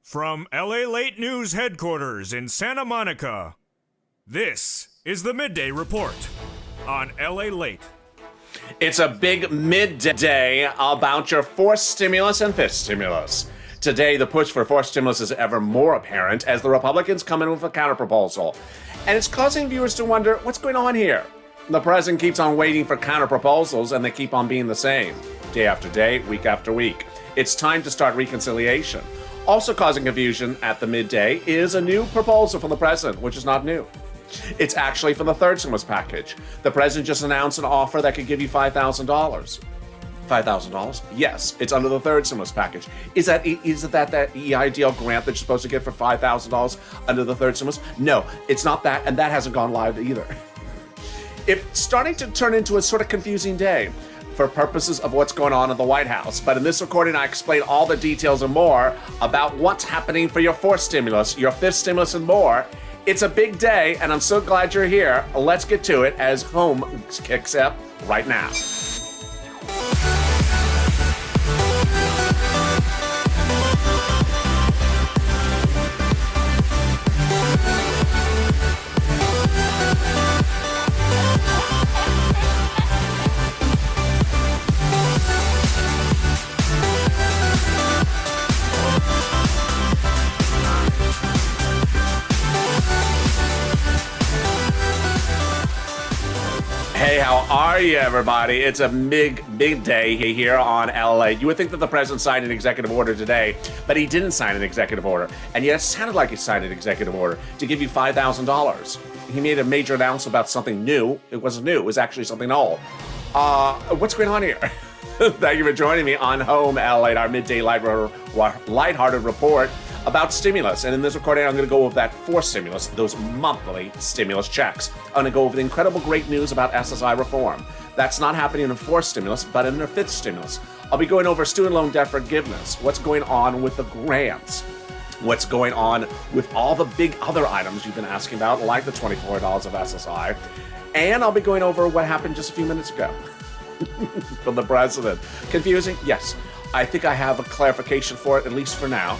From LALATE News headquarters in Santa Monica, this is the Midday Report on LALATE. It's a big midday about your fourth stimulus and fifth stimulus. Today, the push for fourth stimulus is ever more apparent as the Republicans come in with a counterproposal. And it's causing viewers to wonder, what's going on here? The president keeps on waiting for counterproposals, and they keep on being the same, day after day, week after week. It's time to start reconciliation. Also causing confusion at the midday is a new proposal from the president, which is not new. It's actually from the third stimulus package. The president just announced an offer that could give you $5,000. $5,000? Yes, it's under the third stimulus package. Is that EIDL grant that you're supposed to get for $5,000 under the third stimulus? No, it's not that, and that hasn't gone live either. It's starting to turn into a sort of confusing day for purposes of what's going on in the White House. But in this recording, I explain all the details and more about what's happening for your fourth stimulus, your fifth stimulus, and more. It's a big day, and I'm so glad you're here. Let's get to it as home kicks up right now. Hey, how are you, everybody? It's a big day here on LA. You would think that the president signed an executive order today, but he didn't sign an executive order. And yet it sounded like he signed an executive order to give you $5,000. He made a major announcement about something new. It wasn't new. It was actually something old. What's going on here? Thank you for joining me on Home LA, our midday lighthearted report about stimulus. And in this recording, I'm going to go over that fourth stimulus, those monthly stimulus checks. I'm going to go over the incredible great news about SSI reform. That's not happening in the fourth stimulus, but in the fifth stimulus. I'll be going over student loan debt forgiveness, what's going on with the grants, what's going on with all the big other items you've been asking about, like the $24 of SSI. And I'll be going over what happened just a few minutes ago from the president. Confusing? Yes. I think I have a clarification for it, at least for now.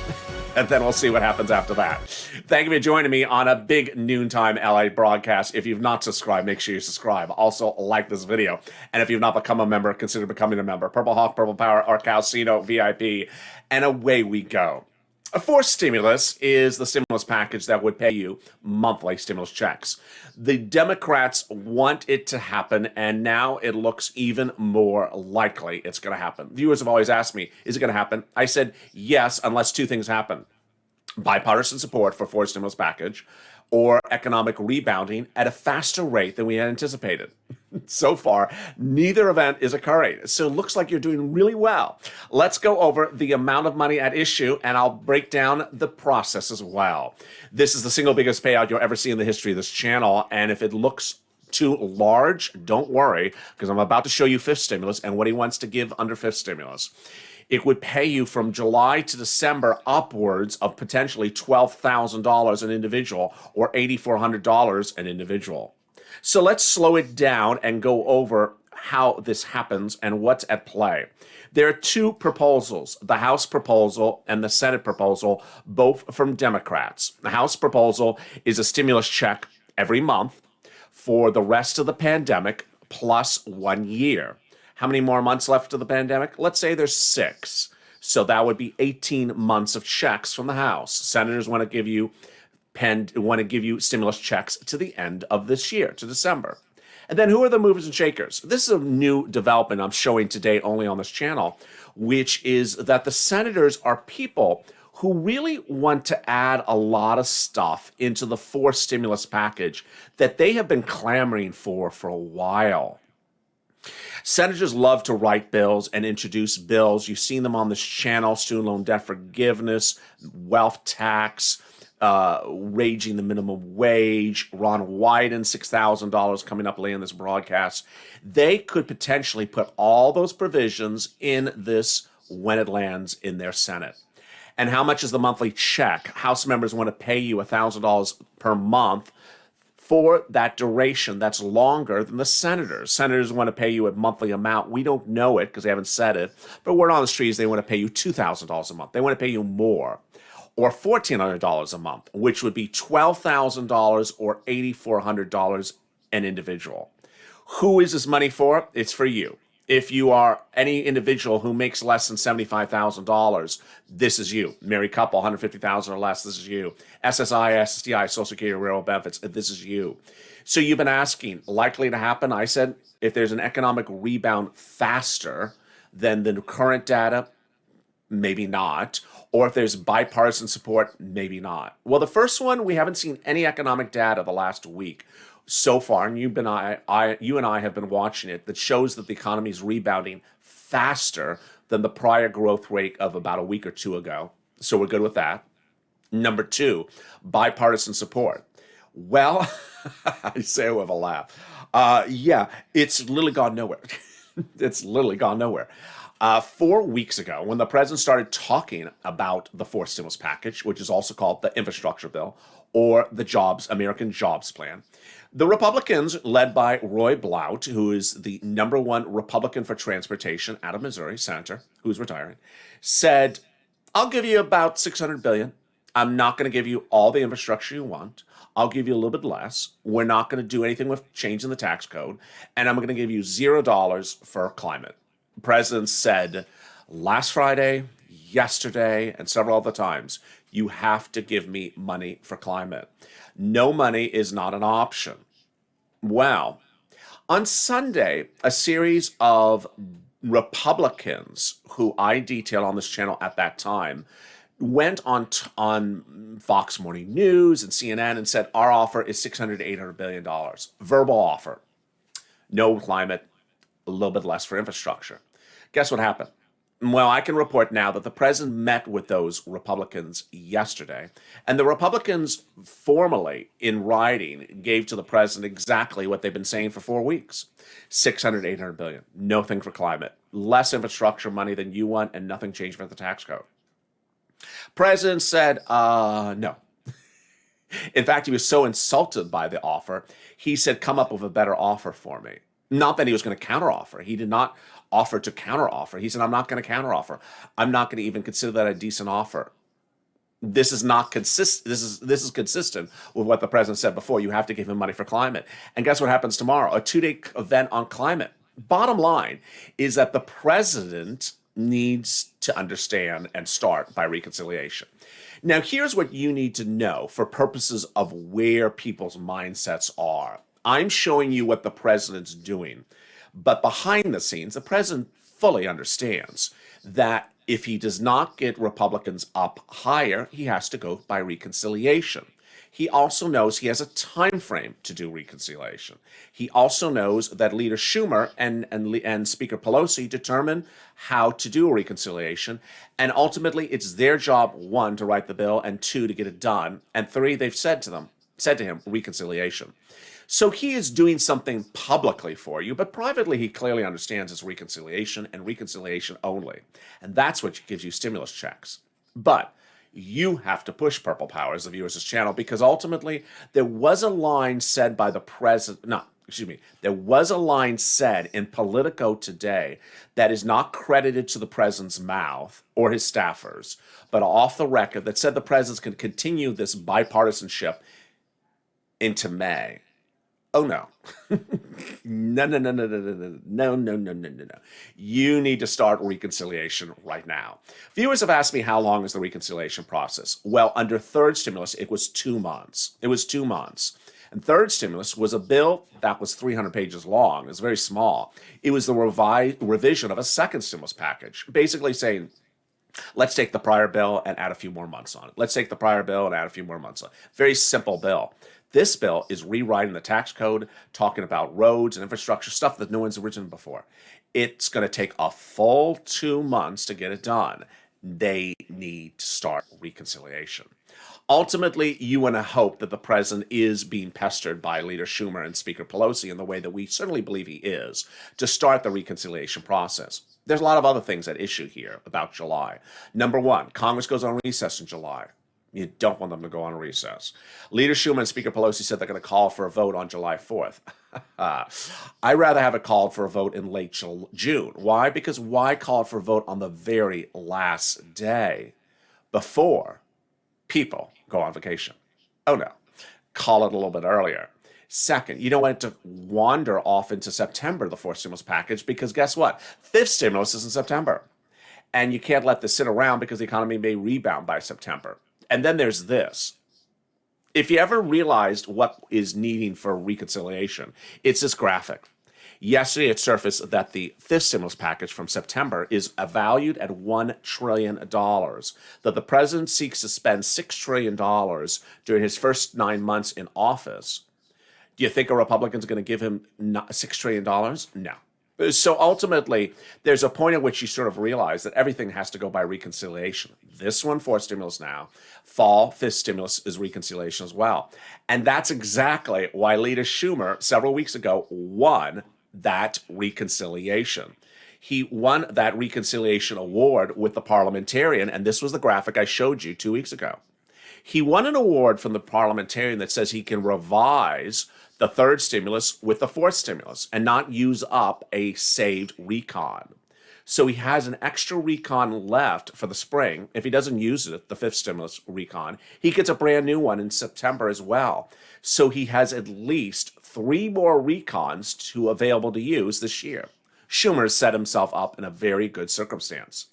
And then we'll see what happens after that. Thank you for joining me on a big noontime LA broadcast. If you've not subscribed, make sure you subscribe. Also, like this video. And if you've not become a member, consider becoming a member. Purple Hawk, Purple Power, or Calcino VIP. And away we go. A fourth stimulus is the stimulus package that would pay you monthly stimulus checks. The Democrats want it to happen, and now it looks even more likely it's going to happen. Viewers have always asked me, is it going to happen? I said yes, unless two things happen. Bipartisan support for fourth stimulus package, or economic rebounding at a faster rate than we had anticipated. So far, neither event is occurring. So it looks like you're doing really well. Let's go over the amount of money at issue, and I'll break down the process as well. This is the single biggest payout you'll ever see in the history of this channel, and if it looks too large, don't worry, because I'm about to show you fifth stimulus and what he wants to give under fifth stimulus. It would pay you from July to December upwards of potentially $12,000 an individual or $8,400 an individual. So let's slow it down and go over how this happens and what's at play. There are two proposals, the House proposal and the Senate proposal, both from Democrats. The House proposal is a stimulus check every month for the rest of the pandemic plus 1 year. How many more months left of the pandemic? Let's say there's 6. So that would be 18 months of checks from the House. Senators want to give you stimulus checks to the end of this year, to December. And then who are the movers and shakers? This is a new development I'm showing today only on this channel, which is that the senators are people who really want to add a lot of stuff into the fourth stimulus package that they have been clamoring for a while. Senators love to write bills and introduce bills. You've seen them on this channel: student loan debt forgiveness, wealth tax, raising the minimum wage, Ron Wyden, $6,000 coming up later in this broadcast. They could potentially put all those provisions in this when it lands in their Senate. And how much is the monthly check? House members want to pay you $1,000 per month for that duration that's longer than the senators. Senators want to pay you a monthly amount. We don't know it because they haven't said it, but word on the street is they want to pay you $2,000 a month. They want to pay you more. or $1,400 a month, which would be $12,000 or $8,400 an individual. Who is this money for? It's for you. If you are any individual who makes less than $75,000, this is you. Married couple, $150,000 or less, this is you. SSI, SSDI, Social Security, Railroad benefits, this is you. So you've been asking, likely to happen? I said, if there's an economic rebound faster than the current data, maybe not. Or if there's bipartisan support, maybe not. Well, the first one, we haven't seen any economic data the last week so far, and you and I have been watching it, that shows that the economy is rebounding faster than the prior growth rate of about a week or two ago. So we're good with that. Number two, bipartisan support. Well, I say with a laugh. Yeah, it's literally gone nowhere. It's literally gone nowhere. 4 weeks ago, when the president started talking about the fourth stimulus package, which is also called the infrastructure bill or the American Jobs Plan, the Republicans, led by Roy Blount, who is the number one Republican for transportation out of Missouri, senator, who's retiring, said, I'll give you about $600 billion. I'm not going to give you all the infrastructure you want. I'll give you a little bit less. We're not going to do anything with changing the tax code. And I'm going to give you $0 for climate. The president said last Friday, yesterday, and several other times, you have to give me money for climate. No money is not an option. Well, on Sunday, a series of Republicans who I detailed on this channel at that time went on Fox Morning News and CNN and said, our offer is $600 to $800 billion. Verbal offer. No climate, a little bit less for infrastructure. Guess what happened? Well, I can report now that the president met with those Republicans yesterday, and the Republicans formally, in writing, gave to the president exactly what they've been saying for 4 weeks. $600 to $800 billion. Nothing for climate. Less infrastructure money than you want, and nothing changed for the tax code. President said, no. In fact, he was so insulted by the offer, he said, come up with a better offer for me. Not that he was going to counteroffer. He did not offer to counteroffer. He said, I'm not going to counteroffer. I'm not going to even consider that a decent offer. This is not consistent. This is consistent with what the president said before. You have to give him money for climate. And guess what happens tomorrow? A 2-day event on climate. Bottom line is that the president needs to understand and start by reconciliation. Now, here's what you need to know for purposes of where people's mindsets are. I'm showing you what the president's doing, but behind the scenes, the president fully understands that if he does not get Republicans up higher, he has to go by reconciliation. He also knows he has a time frame to do reconciliation. He also knows that Leader Schumer and Speaker Pelosi determine how to do a reconciliation, and ultimately it's their job, 1, to write the bill, and 2, to get it done, and 3, they've said to him, reconciliation. So he is doing something publicly for you, but privately he clearly understands it's reconciliation and reconciliation only. And that's what gives you stimulus checks. But you have to push Purple Power as the viewers of this channel, because ultimately there was a line said by the president, there was a line said in Politico today that is not credited to the president's mouth or his staffers, but off the record, that said the president can continue this bipartisanship into May. Oh, no. No. You need to start reconciliation right now. Viewers have asked me, how long is the reconciliation process? Well, under third stimulus, it was 2 months. It was 2 months. And third stimulus was a bill that was 300 pages long. It was very small. It was the revision of a second stimulus package, basically saying, let's take the prior bill and add a few more months on it. Let's take the prior bill and add a few more months on it. Very simple bill. This bill is rewriting the tax code, talking about roads and infrastructure, stuff that no one's written before. It's going to take a full 2 months to get it done. They need to start reconciliation. Ultimately, you want to hope that the president is being pestered by Leader Schumer and Speaker Pelosi in the way that we certainly believe he is, to start the reconciliation process. There's a lot of other things at issue here about July. Number 1, Congress goes on recess in July. You don't want them to go on recess. Leader Schumer and Speaker Pelosi said they're going to call for a vote on July 4th. I'd rather have it called for a vote in late June. Why? Because why call for a vote on the very last day before People go on vacation. Oh no, call it a little bit earlier. Second, you don't want it to wander off into September, the fourth stimulus package, because guess what? Fifth stimulus is in September. And you can't let this sit around because the economy may rebound by September. And then there's this. If you ever realized what is needing for reconciliation, it's this graphic. Yesterday, it surfaced that the fifth stimulus package from September is valued at $1 trillion, that the president seeks to spend $6 trillion during his first 9 months in office. Do you think a Republican's going to give him $6 trillion? No. So ultimately, there's a point at which you sort of realize that everything has to go by reconciliation. This one, fourth stimulus now. Fall, fifth stimulus is reconciliation as well. And that's exactly why Leader Schumer, several weeks ago, won that reconciliation. He won that reconciliation award with the parliamentarian, and this was the graphic I showed you 2 weeks ago. He won an award from the parliamentarian that says he can revise the third stimulus with the fourth stimulus and not use up a saved recon. So he has an extra recon left for the spring. If he doesn't use it, the fifth stimulus recon, he gets a brand new one in September as well. So he has at least 3 more recons available to use this year. Schumer has set himself up in a very good circumstance.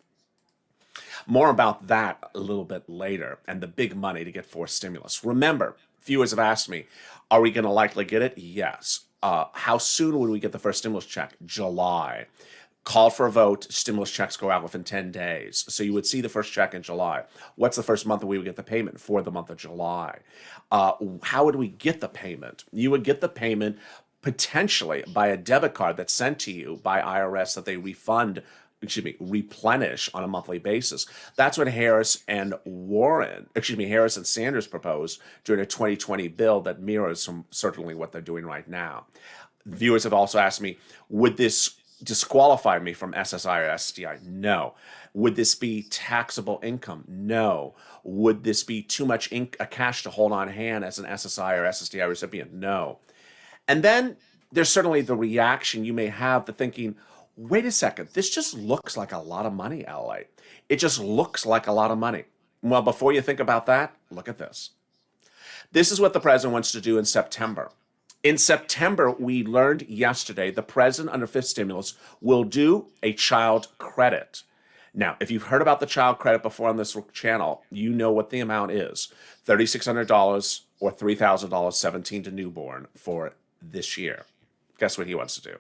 More about that a little bit later, and the big money to get fourth stimulus. Remember, viewers have asked me, are we going to likely get it? Yes. How soon would we get the first stimulus check? July. Call for a vote. Stimulus checks go out within 10 days. So you would see the first check in July. What's the first month that we would get the payment for the month of July? How would we get the payment? You would get the payment potentially by a debit card that's sent to you by IRS that they replenish on a monthly basis. That's what Harris and Sanders proposed during a 2020 bill that mirrors certainly what they're doing right now. Viewers have also asked me, would this disqualify me from SSI or STI? No. Would this be taxable income? No. Would this be too much cash to hold on hand as an SSI or SSDI recipient? No. And then there's certainly the reaction you may have to thinking, wait a second, this just looks like a lot of money, LA. It just looks like a lot of money. Well, before you think about that, look at this. This is what the president wants to do in September. In September, we learned yesterday the president under fifth stimulus will do a child credit. Now, if you've heard about the child credit before on this channel, you know what the amount is. $3,600 or $3,000, 17 to newborn for this year. Guess what he wants to do?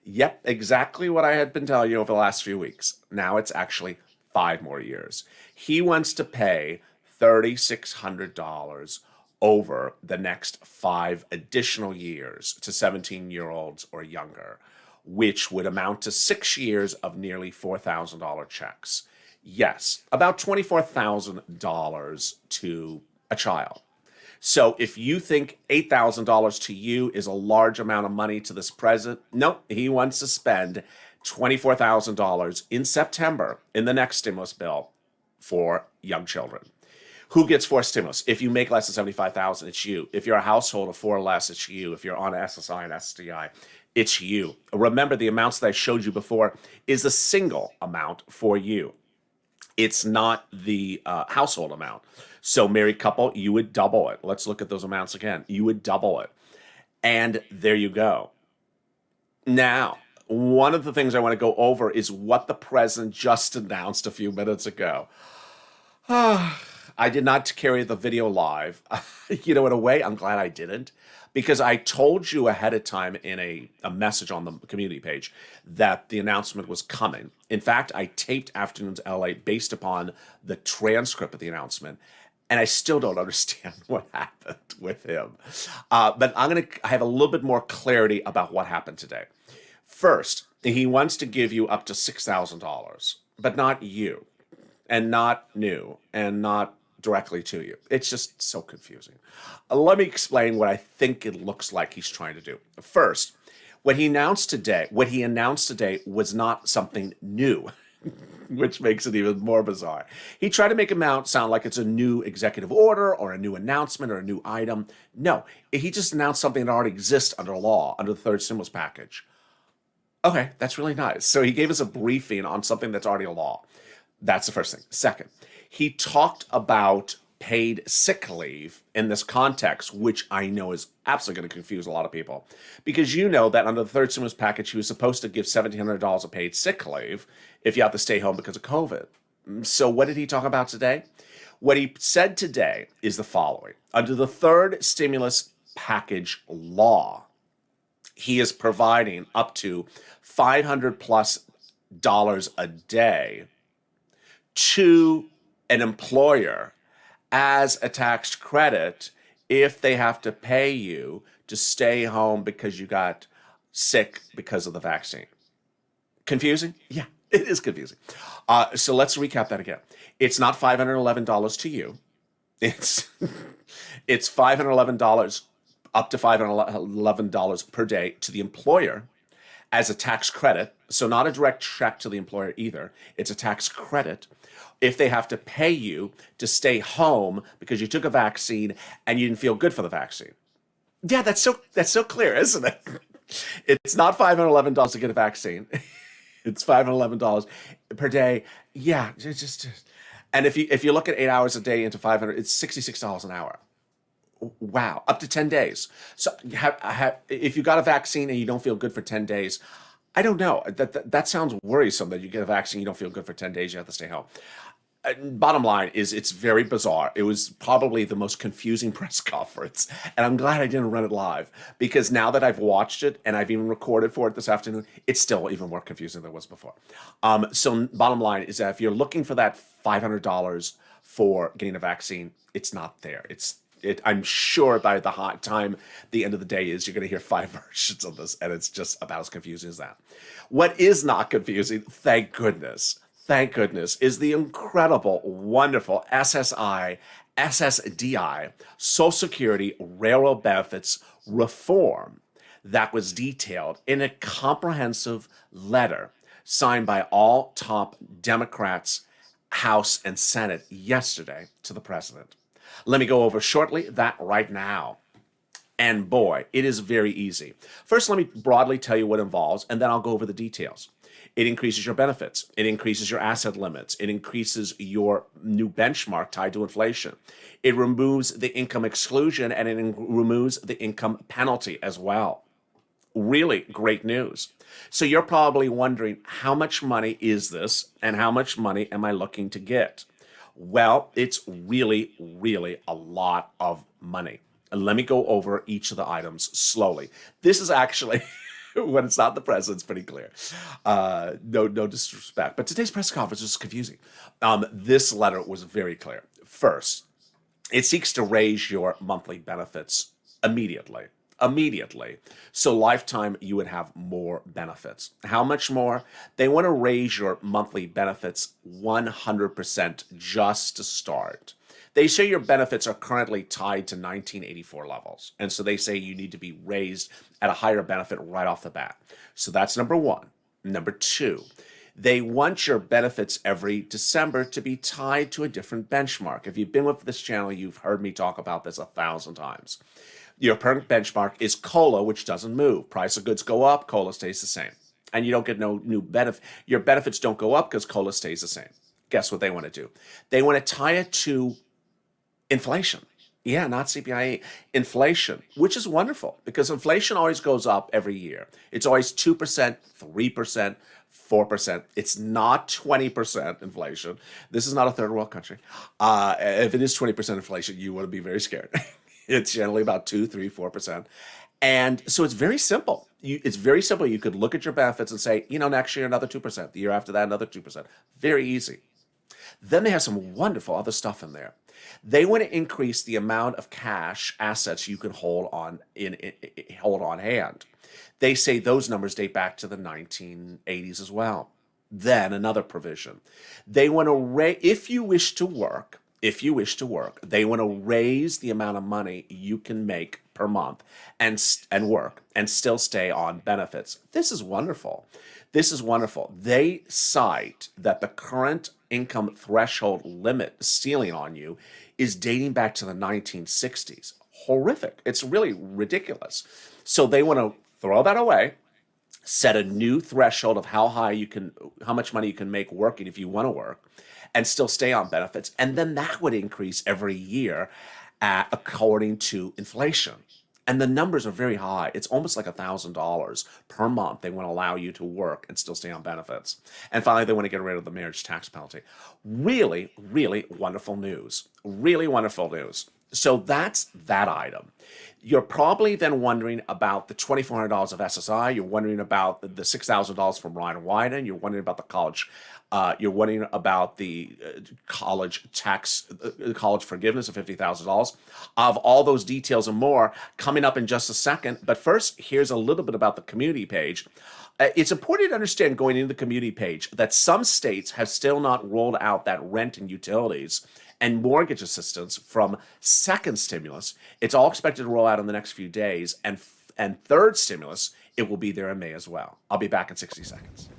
Yep, exactly what I had been telling you over the last few weeks. Now it's actually 5 more years. He wants to pay $3,600 over the next 5 additional years to 17-year-olds or younger, which would amount to 6 years of nearly $4,000 checks. Yes, about $24,000 to a child. So if you think $8,000 to you is a large amount of money to this president, nope, he wants to spend $24,000 in September in the next stimulus bill for young children. Who gets fourth stimulus? If you make less than $75,000, it's you. If you're a household of 4 or less, it's you. If you're on SSI and STI, it's you. Remember, the amounts that I showed you before is a single amount for you. It's not the household amount. So married couple, you would double it. Let's look at those amounts again. You would double it. And there you go. Now, one of the things I want to go over is what the president just announced a few minutes ago. I did not carry the video live. In a way, I'm glad I didn't, because I told you ahead of time in a message on the community page that the announcement was coming. In fact, I taped Afternoons LA based upon the transcript of the announcement, and I still don't understand what happened with him. But I have a little bit more clarity about what happened today. First, he wants to give you up to $6,000, but not you, and not new, and not directly to you. It's just so confusing. Let me explain what I think it looks like he's trying to do. First, what he announced today was not something new, which makes it even more bizarre. He tried to make it sound like it's a new executive order or a new announcement or a new item. No, he just announced something that already exists under law, under the third stimulus package. Okay, that's really nice. So he gave us a briefing on something that's already a law. That's the first thing. Second, he talked about paid sick leave in this context, which I know is absolutely going to confuse a lot of people. Because you know that under the third stimulus package, he was supposed to give $1,700 of paid sick leave if you have to stay home because of COVID. So what did he talk about today? What he said today is the following. Under the third stimulus package law, he is providing up to $500 plus a day to an employer as a tax credit if they have to pay you to stay home because you got sick because of the vaccine. Confusing? Yeah, it is confusing. So let's recap that again. It's not $511 to you. It's $511, up to $511 per day to the employer as a tax credit. So not a direct check to the employer either. It's a tax credit if they have to pay you to stay home because you took a vaccine and you didn't feel good for the vaccine. Yeah, that's so clear, isn't it? It's not $511 to get a vaccine. It's $511 per day. Yeah, just and if you look at 8 hours a day into 500, it's $66 an hour. Wow, up to 10 days. So if you got a vaccine and you don't feel good for 10 days, I don't know. That sounds worrisome that you get a vaccine, you don't feel good for 10 days, you have to stay home. Bottom line is it's very bizarre. It was probably the most confusing press conference, and I'm glad I didn't run it live because now that I've watched it and I've even recorded for it this afternoon, it's still even more confusing than it was before. So bottom line is that if you're looking for that $500 for getting a vaccine, it's not there. I'm sure by the time the end of the day is, you're going to hear 5 versions of this, and it's just about as confusing as that. What is not confusing, thank goodness, is the incredible, wonderful SSI, SSDI, Social Security Railroad Benefits reform that was detailed in a comprehensive letter signed by all top Democrats, House and Senate yesterday to the president. Let me go over shortly that right now. And boy, it is very easy. First, let me broadly tell you what it involves, and then I'll go over the details. It increases your benefits. It increases your asset limits. It increases your new benchmark tied to inflation. It removes the income exclusion, and it removes the income penalty as well. Really great news. So you're probably wondering, how much money is this, and how much money am I looking to get? Well, it's really, really a lot of money. And let me go over each of the items slowly. This is actually, when it's not the president, it's pretty clear. No disrespect. But today's press conference was confusing. This letter was very clear. First, it seeks to raise your monthly benefits immediately. So lifetime, you would have more benefits. How much more? They want to raise your monthly benefits 100% just to start. They say your benefits are currently tied to 1984 levels. And so they say you need to be raised at a higher benefit right off the bat. So that's number one. Number two, they want your benefits every December to be tied to a different benchmark. If you've been with this channel, you've heard me talk about this 1,000 times. Your current benchmark is COLA, which doesn't move. Price of goods go up, COLA stays the same. And you don't get no new benefit. Your benefits don't go up because COLA stays the same. Guess what they want to do? They want to tie it to inflation. Yeah, not CPI, inflation, which is wonderful because inflation always goes up every year. It's always 2%, 3%, 4%. It's not 20% inflation. This is not a third world country. If it is 20% inflation, you want to be very scared. It's generally about 2, 3, 4%. And so it's very simple. It's very simple. You could look at your benefits and say, next year, another 2%. The year after that, another 2%. Very easy. Then they have some wonderful other stuff in there. They want to increase the amount of cash assets you can hold on hand. They say those numbers date back to the 1980s as well. Then another provision. They want to if you wish to work, they want to raise the amount of money you can make per month and work and still stay on benefits. This is wonderful. They cite that the current income threshold limit ceiling on you is dating back to the 1960s. Horrific. It's really ridiculous. So they want to throw that away, set a new threshold of how much money you can make working if you want to work, and still stay on benefits. And then that would increase every year according to inflation. And the numbers are very high. It's almost like $1,000 per month they want to allow you to work and still stay on benefits. And finally, they want to get rid of the marriage tax penalty. Really, really wonderful news. Really wonderful news. So that's that item. You're probably then wondering about the $2,400 of SSI. You're wondering about the $6,000 from Ryan Wyden. You're wondering about the college. You're wondering about the college tax, college forgiveness of $50,000. Of all those details and more coming up in just a second. But first, here's a little bit about the community page. It's important to understand going into the community page that some states have still not rolled out that rent and utilities and mortgage assistance from second stimulus. It's all expected to roll out in the next few days. And third stimulus, it will be there in May as well. I'll be back in 60 seconds.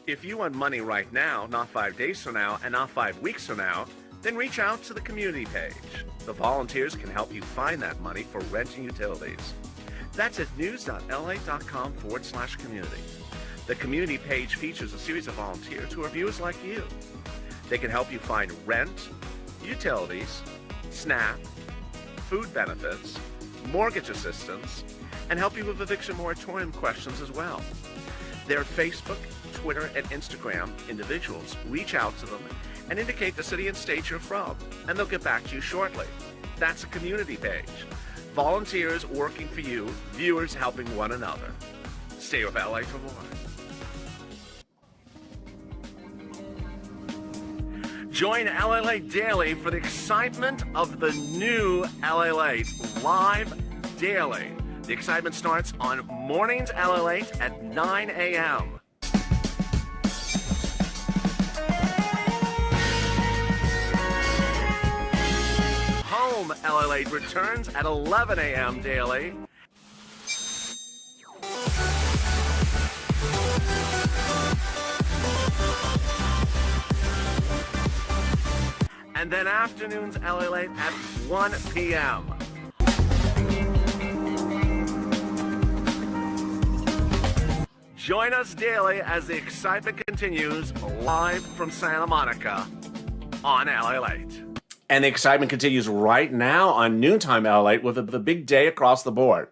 If you want money right now, not 5 days from now, and not 5 weeks from now, then reach out to the community page. The volunteers can help you find that money for rent and utilities. That's at news.la.com/community. The community page features a series of volunteers who are viewers like you. They can help you find rent, utilities, SNAP, food benefits, mortgage assistance, and help you with eviction moratorium questions as well. Their Facebook, Twitter, and Instagram individuals reach out to them and indicate the city and state you're from, and they'll get back to you shortly. That's a community page. Volunteers working for you, viewers helping one another. Stay with LA for more. Join LALATE Daily for the excitement of the new LALATE live daily. The excitement starts on Mornings LALATE at 9 a.m. Home LALATE returns at 11 a.m. daily. And then afternoons LALATE at 1 p.m. Join us daily as the excitement continues live from Santa Monica on LALATE. And the excitement continues right now on Noontime LALATE with the big day across the board.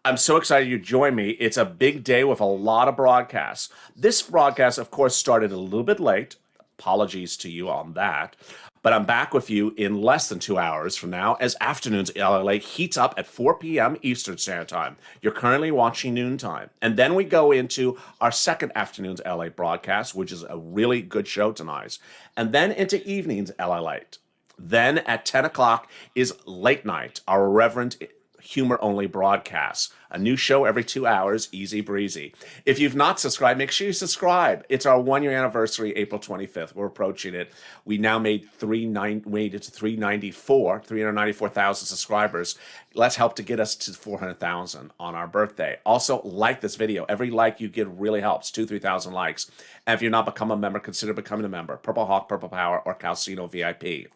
I'm so excited you join me. It's a big day with a lot of broadcasts. This broadcast, of course, started a little bit late. Apologies to you on that. But I'm back with you in less than 2 hours from now as Afternoons LALATE heats up at 4 p.m. Eastern Standard Time. You're currently watching Noontime. And then we go into our second Afternoons LALATE broadcast, which is a really good show tonight. And then into Evenings LALATE. Then at 10 o'clock is Late Night, our irreverent humor-only broadcast. A new show every 2 hours, easy breezy. If you've not subscribed, make sure you subscribe. It's our 1-year anniversary, April 25th. We're approaching it. We now made it to 394,000 subscribers. Let's help to get us to 400,000 on our birthday. Also, like this video. Every like you get really helps. 3,000 likes. And if you're not become a member, consider becoming a member. Purple Hawk, Purple Power, or Calcino VIP.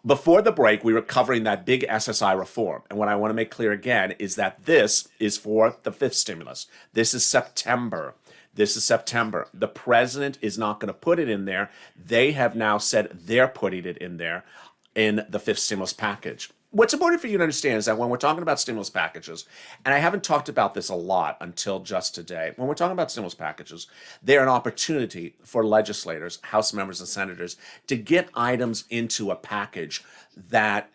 Before the break, we were covering that big SSI reform. And what I want to make clear again is that this is for the fifth stimulus. This is September. This is September. The president is not going to put it in there. They have now said they're putting it in there in the fifth stimulus package. What's important for you to understand is that when we're talking about stimulus packages, and I haven't talked about this a lot until just today, when we're talking about stimulus packages, they're an opportunity for legislators, House members and senators, to get items into a package that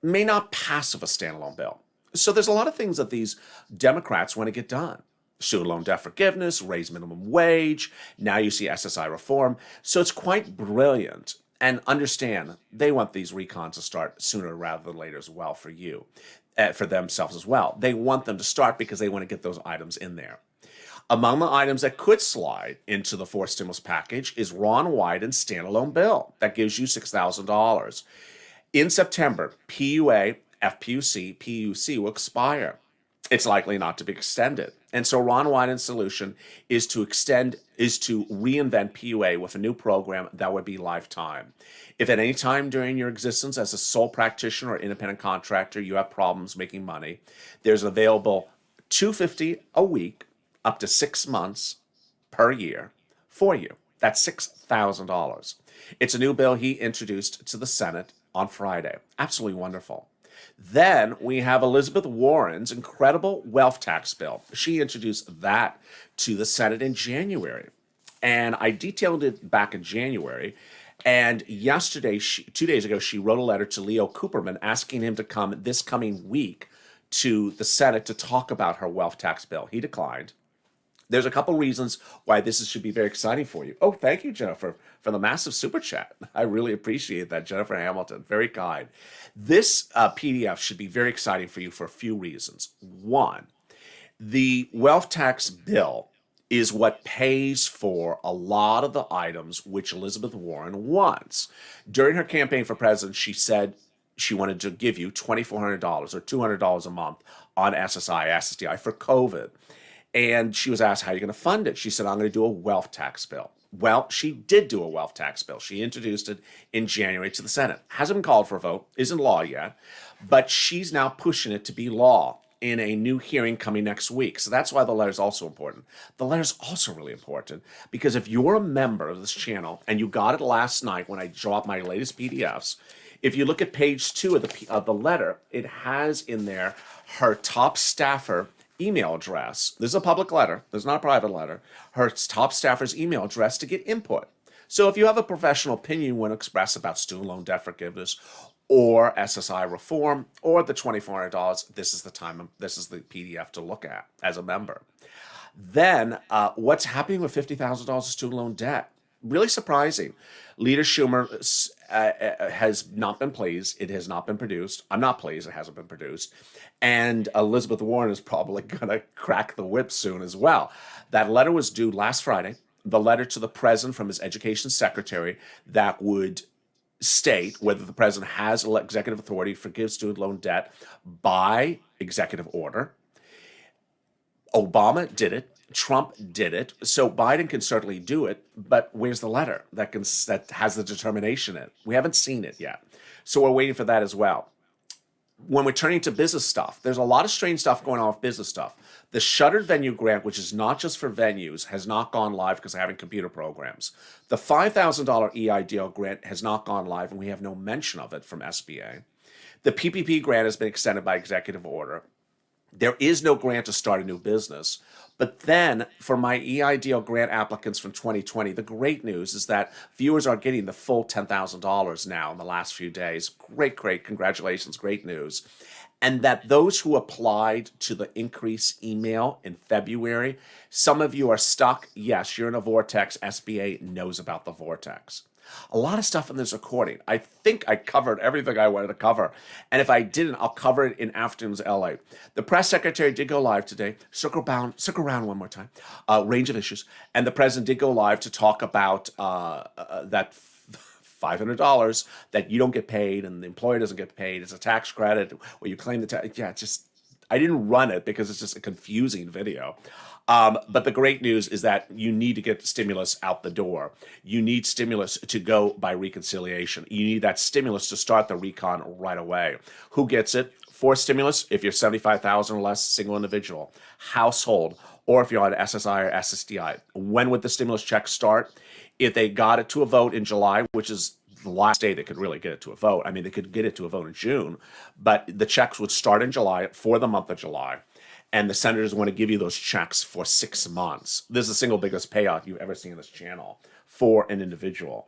may not pass of a standalone bill. So there's a lot of things that these Democrats want to get done. Student loan debt forgiveness, raise minimum wage, now you see SSI reform. So it's quite brilliant. And understand, they want these recons to start sooner rather than later as well for you, for themselves as well. They want them to start because they want to get those items in there. Among the items that could slide into the fourth stimulus package is Ron Wyden's standalone bill. That gives you $6,000. In September, PUA, FPUC, PUC will expire. It's likely not to be extended. And so Ron Wyden's solution is to reinvent PUA with a new program that would be lifetime. If at any time during your existence as a sole practitioner or independent contractor you have problems making money, there's available $250 a week, up to 6 months per year for you. That's $6,000. It's a new bill he introduced to the Senate on Friday. Absolutely wonderful. Then we have Elizabeth Warren's incredible wealth tax bill. She introduced that to the Senate in January. And I detailed it back in January. And yesterday, 2 days ago, she wrote a letter to Leo Cooperman asking him to come this coming week to the Senate to talk about her wealth tax bill. He declined. There's a couple reasons why this should be very exciting for you. Oh, thank you, Jennifer, for the massive super chat. I really appreciate that, Jennifer Hamilton. Very kind. This PDF should be very exciting for you for a few reasons. One, the wealth tax bill is what pays for a lot of the items which Elizabeth Warren wants. During her campaign for president, she said she wanted to give you $2,400 or $200 a month on SSI for COVID. And she was asked, how are you going to fund it? She said, I'm going to do a wealth tax bill. Well, she did do a wealth tax bill. She introduced it in January to the Senate. Hasn't been called for a vote, isn't law yet, but she's now pushing it to be law in a new hearing coming next week. So that's why the letter is also important. The letter is also really important because if you're a member of this channel and you got it last night when I dropped my latest PDFs, if you look at page 2 of the letter, it has in there her top staffer email address. This is a public letter. This is not a private letter. Her top staffer's email address to get input. So if you have a professional opinion you want to express about student loan debt forgiveness or SSI reform or the $2,400, this is the time. This is the PDF to look at as a member. Then what's happening with $50,000 of student loan debt? Really surprising. Leader Schumer has not been pleased. It has not been produced. I'm not pleased it hasn't been produced. And Elizabeth Warren is probably going to crack the whip soon as well. That letter was due last Friday, the letter to the president from his education secretary that would state whether the president has executive authority to forgive student loan debt by executive order. Obama did it. Trump did it, so Biden can certainly do it, but where's the letter that has the determination in it? We haven't seen it yet, so we're waiting for that as well. When we're turning to business stuff, there's a lot of strange stuff going on with business stuff. The shuttered venue grant, which is not just for venues, has not gone live because of having computer programs. The $5,000 EIDL grant has not gone live, and we have no mention of it from SBA. The PPP grant has been extended by executive order. There is no grant to start a new business. But then for my EIDL grant applicants from 2020, the great news is that viewers are getting the full $10,000 now in the last few days. Great, congratulations, great news. And that those who applied to the increase email in February, some of you are stuck. Yes, you're in a vortex. SBA knows about the vortex. A lot of stuff in this recording. I think I covered everything I wanted to cover. And if I didn't, I'll cover it in Afternoons LA. The press secretary did go live today. Circle around one more time. Range of issues. And the president did go live to talk about that $500 that you don't get paid and the employer doesn't get paid. It's a tax credit where you claim the tax. Yeah, I didn't run it because it's just a confusing video. But the great news is that you need to get stimulus out the door. You need stimulus to go by reconciliation. You need that stimulus to start the recon right away. Who gets it? For stimulus, if you're 75,000 or less, single individual, household, or if you're on SSI or SSDI. When would the stimulus check start? If they got it to a vote in July, which is the last day they could really get it to a vote. I mean, they could get it to a vote in June, but the checks would start in July for the month of July. And the senators want to give you those checks for 6 months. This is the single biggest payout you've ever seen in this channel for an individual.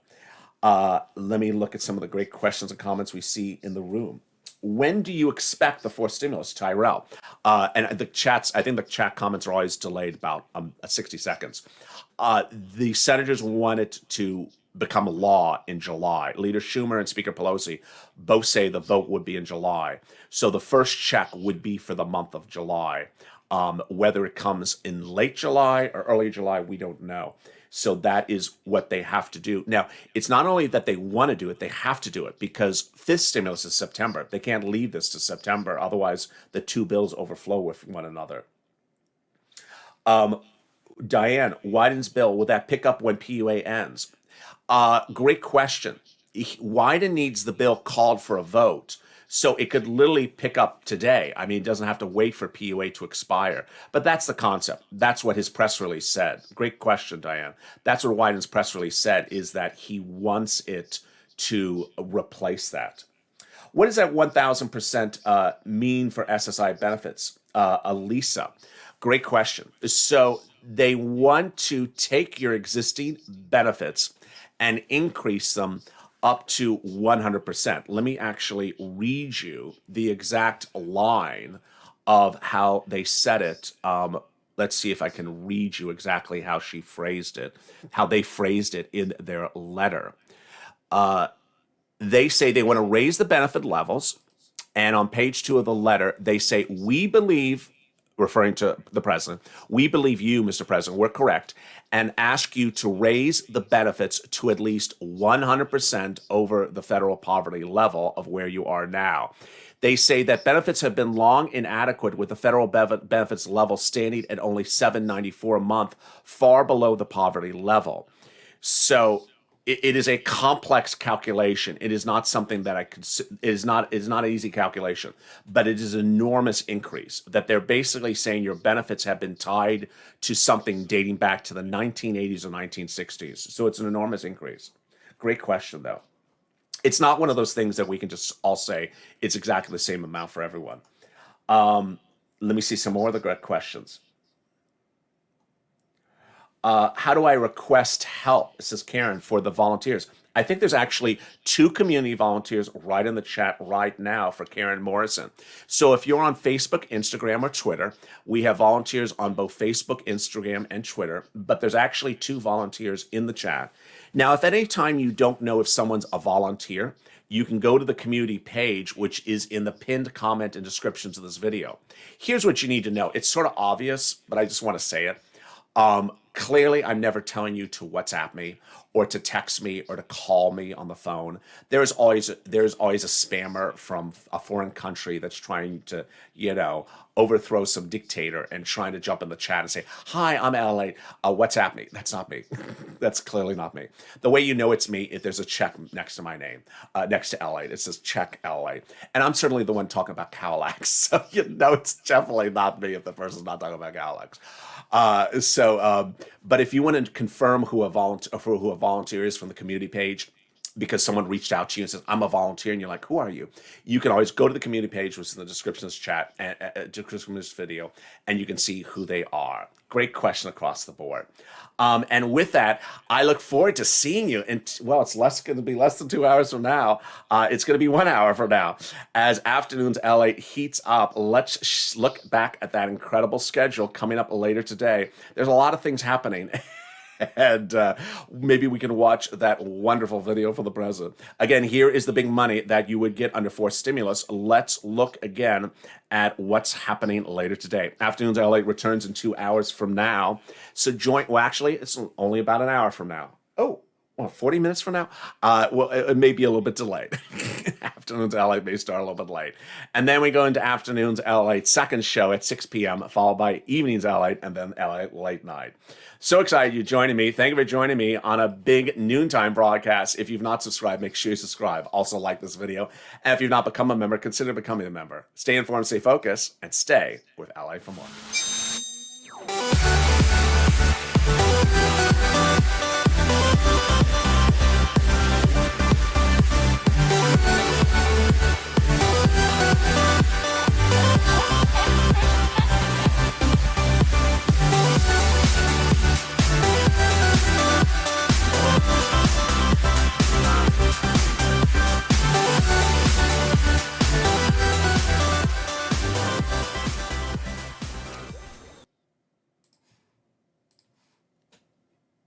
Let me look at some of the great questions and comments we see in the room. When do you expect the fourth stimulus, Tyrell? And the chats, I think the chat comments are always delayed about 60 seconds. The senators want it to become a law in July. Leader Schumer and Speaker Pelosi both say the vote would be in July. So the first check would be for the month of July. Whether it comes in late July or early July, we don't know. So that is what they have to do. Now, it's not only that they want to do it, they have to do it because fifth stimulus is September. They can't leave this to September. Otherwise, the two bills overflow with one another. Diane, Wyden's bill, will that pick up when PUA ends? Great question. Wyden needs the bill called for a vote So it could literally pick up today. I mean, it doesn't have to wait for PUA to expire. But that's the concept. That's what his press release said. Great question, Diane. That's what Wyden's press release said, is that he wants it to replace that. What does that 1,000% mean for SSI benefits? Elisa, great question. So they want to take your existing benefits and increase them up to 100%. Let me actually read you the exact line of how they said it. Let's see if I can read you exactly how she phrased it, how they phrased it in their letter. They say they want to raise the benefit levels. And on page 2 of the letter, they say, we believe, referring to the president, we believe you, Mr. President, we're correct, and ask you to raise the benefits to at least 100% over the federal poverty level of where you are now. They say that benefits have been long inadequate, with the federal benefits level standing at only $7.94 a month, far below the poverty level. So it is a complex calculation. It is not something that it is not an easy calculation, but it is an enormous increase that they're basically saying your benefits have been tied to something dating back to the 1980s or 1960s. So it's an enormous increase. Great question, though. It's not one of those things that we can just all say it's exactly the same amount for everyone. Let me see some more of the great questions. How do I request help, says Karen, for the volunteers? I think there's actually 2 community volunteers right in the chat right now for Karen Morrison. So if you're on Facebook, Instagram, or Twitter, we have volunteers on both Facebook, Instagram, and Twitter, but there's actually 2 volunteers in the chat. Now, if at any time you don't know if someone's a volunteer, you can go to the community page, which is in the pinned comment and descriptions of this video. Here's what you need to know. It's sort of obvious, but I just want to say it. Clearly, I'm never telling you to WhatsApp me or to text me or to call me on the phone. There's always a spammer from a foreign country that's trying to, overthrow some dictator and trying to jump in the chat and say, hi, I'm LALATE, WhatsApp me. That's not me. That's clearly not me. The way you know it's me, if there's a check next to my name, next to LALATE, it says check LALATE. And I'm certainly the one talking about Cowlax. So it's definitely not me if the person's not talking about Cowlax. But if you want to confirm who a volunteer is from the community page, because someone reached out to you and says, I'm a volunteer, and you're like, who are you? You can always go to the community page, which is in the description of this chat, description of this video, and you can see who they are. Great question across the board. And with that, I look forward to seeing you. And it's going to be less than 2 hours from now. It's going to be 1 hour from now. As Afternoons LA heats up, let's look back at that incredible schedule coming up later today. There's a lot of things happening. And maybe we can watch that wonderful video for the president. Again, here is the big money that you would get under forced stimulus. Let's look again at what's happening later today. Afternoons LA returns in 2 hours from now. So it's only about an hour from now. 40 minutes from now? It may be a little bit delayed. Afternoons LA may start a little bit late. And then we go into Afternoons LA second show at 6 p.m., followed by Evenings LA, and then LA Late Night. So excited you're joining me. Thank you for joining me on a big noontime broadcast. If you've not subscribed, make sure you subscribe. Also like this video. And if you've not become a member, consider becoming a member. Stay informed, stay focused, and stay with LA for more.